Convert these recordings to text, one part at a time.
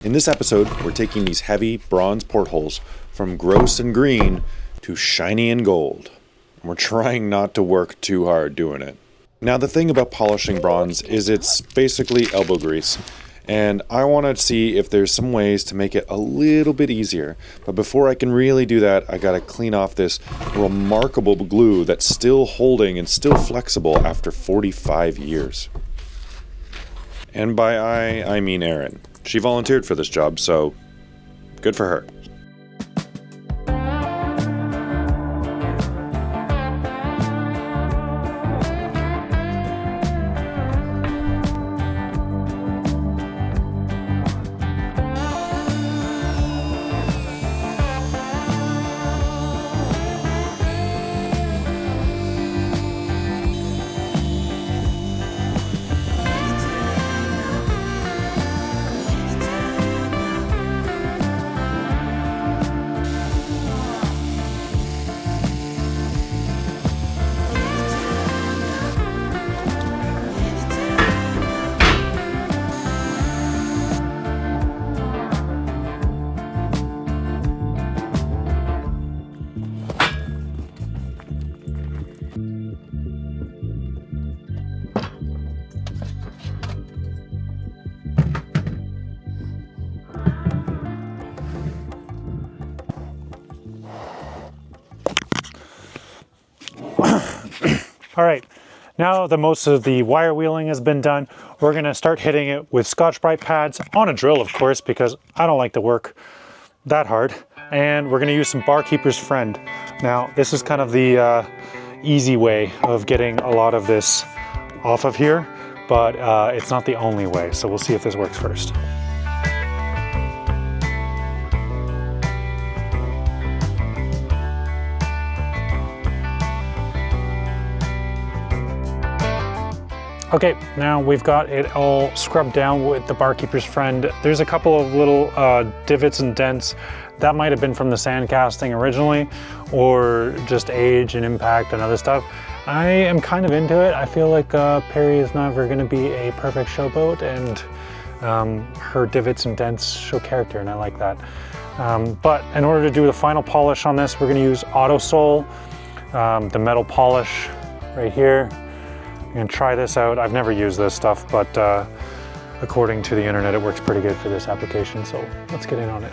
In this episode, we're taking these heavy bronze portholes from gross and green to shiny and gold. We're trying not to work too hard doing it. Now, the thing about polishing bronze is it's basically elbow grease, and I want to see if there's some ways to make it a little bit easier. But before I can really do that, I gotta clean off this remarkable glue that's still holding and still flexible after 45 years. And by I mean Erin. She volunteered for this job, so good for her. All right, now that most of the wire wheeling has been done, we're gonna start hitting it with Scotch-Brite pads on a drill, of course, because I don't like to work that hard. And we're gonna use some Barkeeper's Friend. Now, this is kind of the easy way of getting a lot of this off of here, but it's not the only way. So we'll see if this works first. Okay, now we've got it all scrubbed down with the Barkeeper's Friend. There's a couple of little divots and dents. That might have been from the sand casting originally, or just age and impact and other stuff. I am kind of into it. I feel like Perry is never gonna be a perfect showboat, and her divots and dents show character, and I like that. But in order to do the final polish on this, we're gonna use Auto Sol, the metal polish right here. I'm gonna try this out. I've never used this stuff, but according to the internet, it works pretty good for this application. So let's get in on it.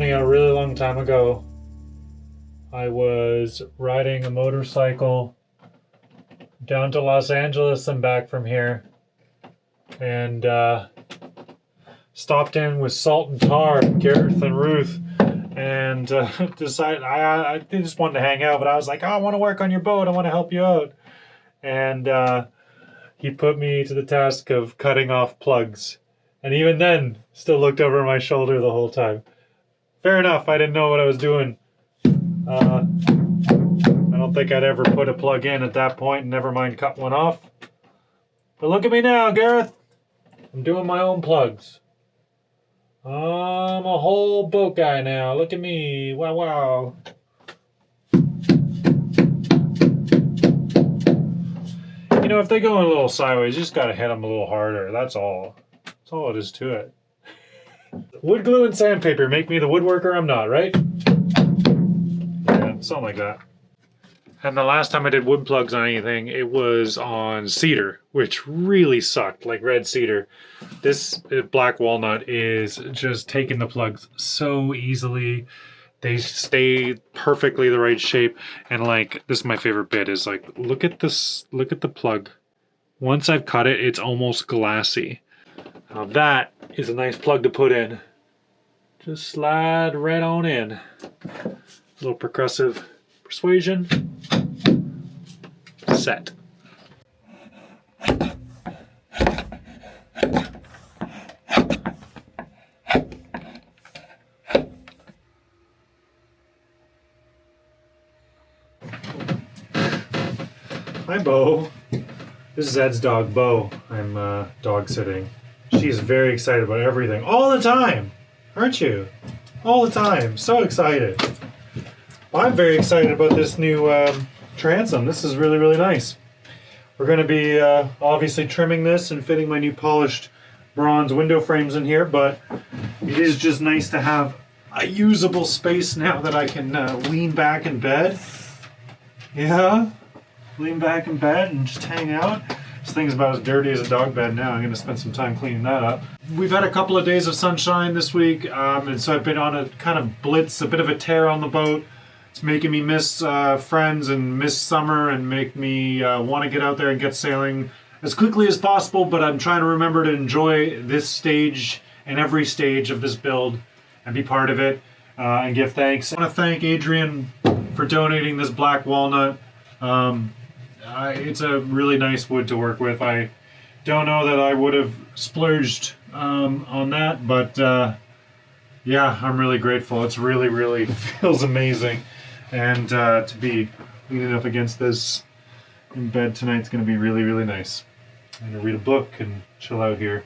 A really long time ago, I was riding a motorcycle down to Los Angeles and back from here, and stopped in with Salt and Tar, Gareth and Ruth, and decided I just wanted to hang out, but I was like, oh, I want to work on your boat, I want to help you out. And he put me to the task of cutting off plugs. And even then, still looked over my shoulder the whole time. Fair enough, I didn't know what I was doing. I don't think I'd ever put a plug in at that point, never mind cut one off. But look at me now, Gareth. I'm doing my own plugs. I'm a whole boat guy now. Look at me. Wow, wow. You know, if they go a little sideways, you just gotta hit them a little harder. That's all. That's all it is to it. Wood glue and sandpaper make me the woodworker I'm not, right? Yeah, something like that. And the last time I did wood plugs on anything, it was on cedar, which really sucked, like red cedar. This black walnut is just taking the plugs so easily. They stay perfectly the right shape. And like, this is my favorite bit, is like, look at this, look at the plug. Once I've cut it, it's almost glassy. Now that is a nice plug to put in. Just slide right on in. A little percussive persuasion. Set. Hi, Bo. This is Ed's dog, Bo. I'm dog sitting. She's very excited about everything. All the time! Aren't you? All the time. So excited. I'm very excited about this new transom. This is really, really nice. We're going to be obviously trimming this and fitting my new polished bronze window frames in here, but it is just nice to have a usable space now that I can lean back in bed. Yeah, lean back in bed and just hang out. This thing's about as dirty as a dog bed now. I'm going to spend some time cleaning that up. We've had a couple of days of sunshine this week, and so I've been on a kind of blitz, a bit of a tear on the boat. It's making me miss friends and miss summer and make me want to get out there and get sailing as quickly as possible, but I'm trying to remember to enjoy this stage and every stage of this build and be part of it and give thanks. I want to thank Adrian for donating this black walnut. It's a really nice wood to work with. I don't know that I would have splurged on that, but yeah, I'm really grateful. It's really, really feels amazing. And to be leaning up against this in bed tonight's going to be really, really nice. I'm going to read a book and chill out here.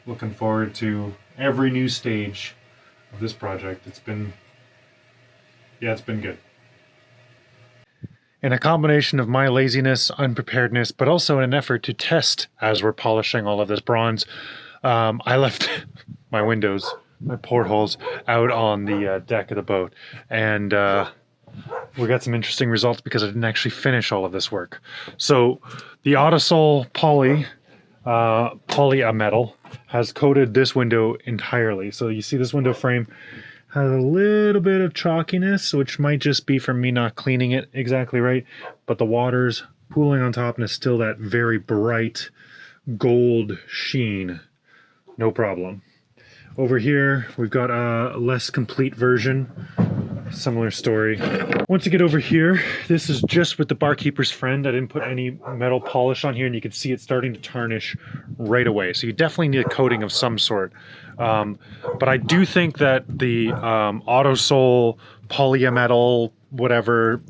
Looking forward to every new stage of this project. It's been good. In a combination of my laziness, unpreparedness, but also in an effort to test as we're polishing all of this bronze, I left my windows, my portholes, out on the deck of the boat. And we got some interesting results because I didn't actually finish all of this work. So the Autosol poly metal has coated this window entirely. So you see this window frame has a little bit of chalkiness, which might just be from me not cleaning it exactly right, but the water's pooling on top and it's still that very bright gold sheen. No problem. Over here, we've got a less complete version. Similar story. Once you get over here, this is just with the barkeeper's friend. I didn't put any metal polish on here, and you can see it starting to tarnish right away. So you definitely need a coating of some sort. But I do think that the Autosol polymetal, whatever,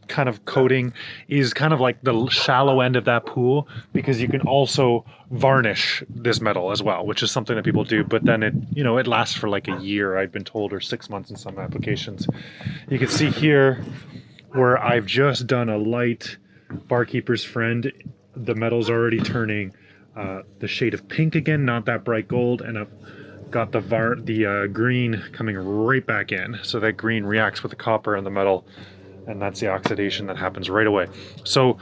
kind of coating is kind of like the shallow end of that pool, because you can also varnish this metal as well, which is something that people do, but then it lasts for like a year, I've been told, or 6 months in some applications. You can see here where I've just done a light barkeeper's friend. The metal's already turning the shade of pink again, not that bright gold, and I've got the green coming right back in. So that green reacts with the copper and the metal, and that's the oxidation that happens right away. So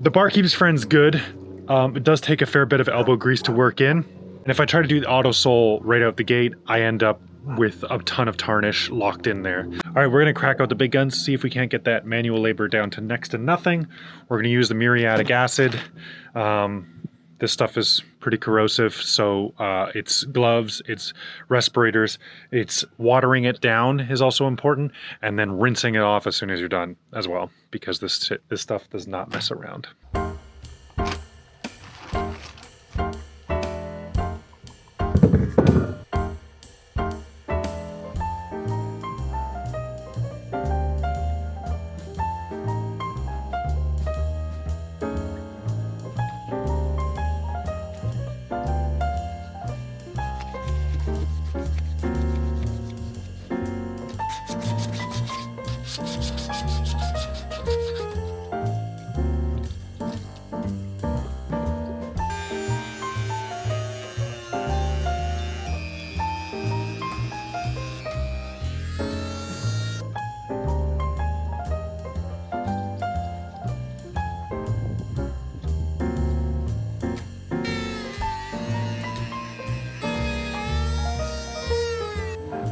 the barkeeper's friend's good. It does take a fair bit of elbow grease to work in. And if I try to do the Autosol right out the gate, I end up with a ton of tarnish locked in there. All right, we're gonna crack out the big guns, see if we can't get that manual labor down to next to nothing. We're gonna use the muriatic acid. This stuff is pretty corrosive, so it's gloves, it's respirators, it's watering it down is also important, and then rinsing it off as soon as you're done as well, because this stuff does not mess around.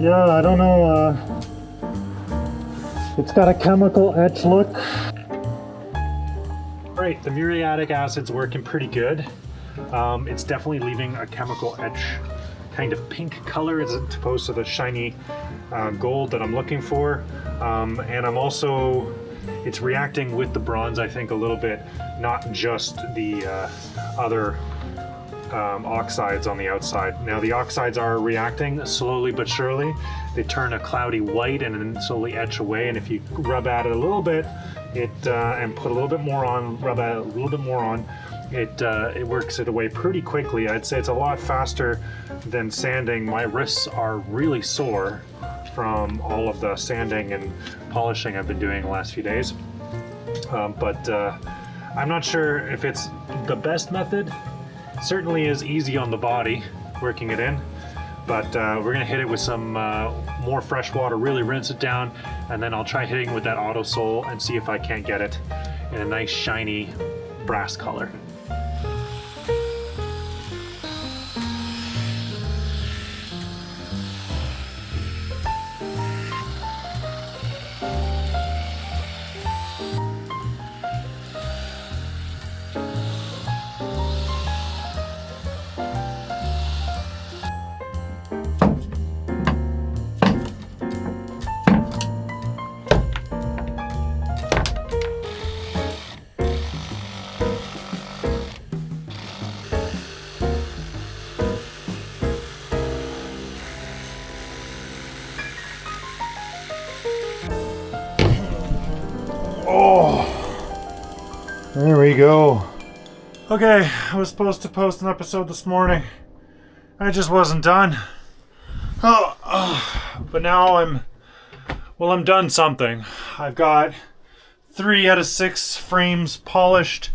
Yeah, I don't know. It's got a chemical etch look. Right, the muriatic acid's working pretty good. It's definitely leaving a chemical etch kind of pink color as opposed to the shiny gold that I'm looking for. And I'm also, it's reacting with the bronze, I think, a little bit, not just the other oxides on the outside. Now the oxides are reacting slowly but surely. They turn a cloudy white and then slowly etch away, and if you rub at it a little bit, and put a little bit more on, rub at it a little bit more on, it works it away pretty quickly. I'd say it's a lot faster than sanding. My wrists are really sore from all of the sanding and polishing I've been doing the last few days. But I'm not sure if it's the best method. Certainly is easy on the body, working it in, but we're gonna hit it with some more fresh water, really rinse it down, and then I'll try hitting with that auto sole and see if I can't get it in a nice shiny brass color. Oh, there we go. Okay, I was supposed to post an episode this morning. I just wasn't done. But now I'm done something. I've got 3 out of 6 frames polished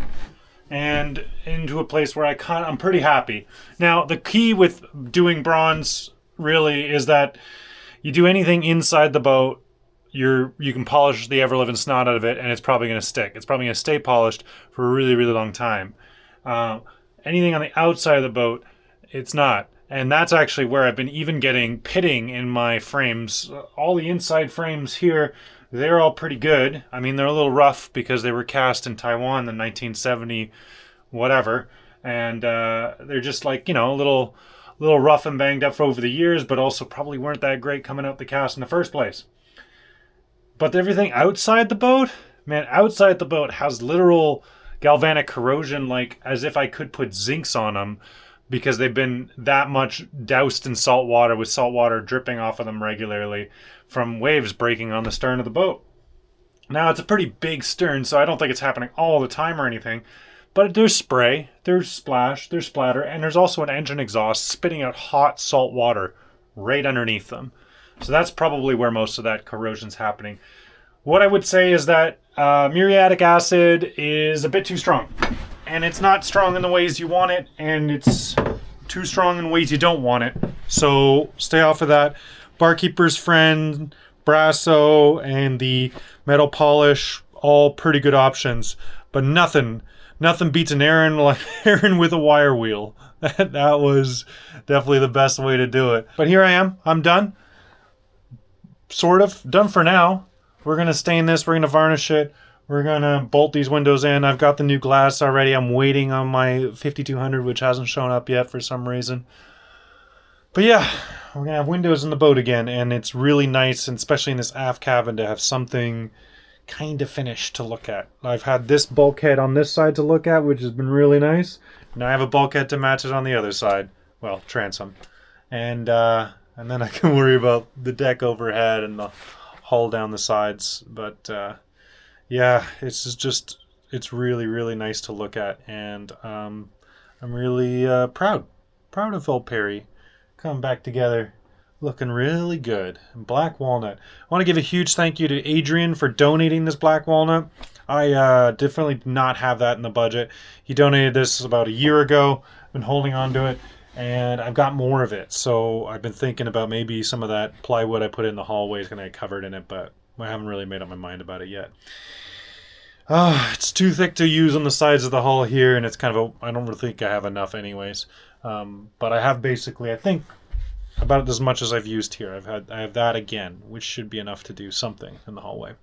and into a place where I'm pretty happy. Now, the key with doing bronze really is that you do anything inside the boat, you can polish the ever-living snot out of it, and it's probably going to stick. It's probably going to stay polished for a really, really long time. Anything on the outside of the boat, it's not. And that's actually where I've been even getting pitting in my frames. All the inside frames here, they're all pretty good. I mean, they're a little rough because they were cast in Taiwan in 1970, whatever. And they're just like, a little rough and banged up for over the years, but also probably weren't that great coming out the cast in the first place. But everything outside the boat, man, outside the boat has literal galvanic corrosion, like as if I could put zincs on them, because they've been that much doused in salt water, with salt water dripping off of them regularly from waves breaking on the stern of the boat. Now, it's a pretty big stern, so I don't think it's happening all the time or anything, but there's spray, there's splash, there's splatter, and there's also an engine exhaust spitting out hot salt water right underneath them. So that's probably where most of that corrosion's happening. What I would say is that muriatic acid is a bit too strong. And it's not strong in the ways you want it, and it's too strong in ways you don't want it. So stay off of that. Barkeeper's Friend, Brasso, and the metal polish, all pretty good options. But nothing beats an Aaron with a wire wheel. That was definitely the best way to do it. But here I am. I'm done. Sort of done for now. We're gonna stain this, we're gonna varnish it, we're gonna bolt these windows in. I've got the new glass already. I'm waiting on my 5200, which hasn't shown up yet for some reason. But yeah, we're gonna have windows in the boat again, and it's really nice, and especially in this aft cabin, to have something kind of finished to look at. I've had this bulkhead on this side to look at, which has been really nice. Now I have a bulkhead to match it on the other side. Well, transom. And then I can worry about the deck overhead and the hull down the sides. But yeah, it's really, really nice to look at. And I'm really proud of Old Perry coming back together, looking really good. Black walnut. I want to give a huge thank you to Adrian for donating this black walnut. I definitely did not have that in the budget. He donated this about a year ago. I've been holding on to it, and I've got more of it. So I've been thinking about maybe some of that plywood I put in the hallway is going to get covered in it, but I haven't really made up my mind about it yet. It's too thick to use on the sides of the hull here, and it's kind of I don't really think I have enough anyways. But I have basically, I think, about as much as I've used here. I have that again, which should be enough to do something in the hallway.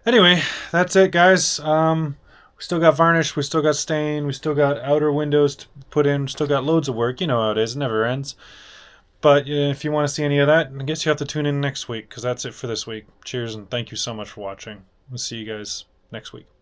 Anyway, that's it, guys. We still got varnish, we still got stain, we still got outer windows to put in, still got loads of work. You know how it is, it never ends. But if you want to see any of that, I guess you have to tune in next week, because that's it for this week. Cheers, and thank you so much for watching. We'll see you guys next week.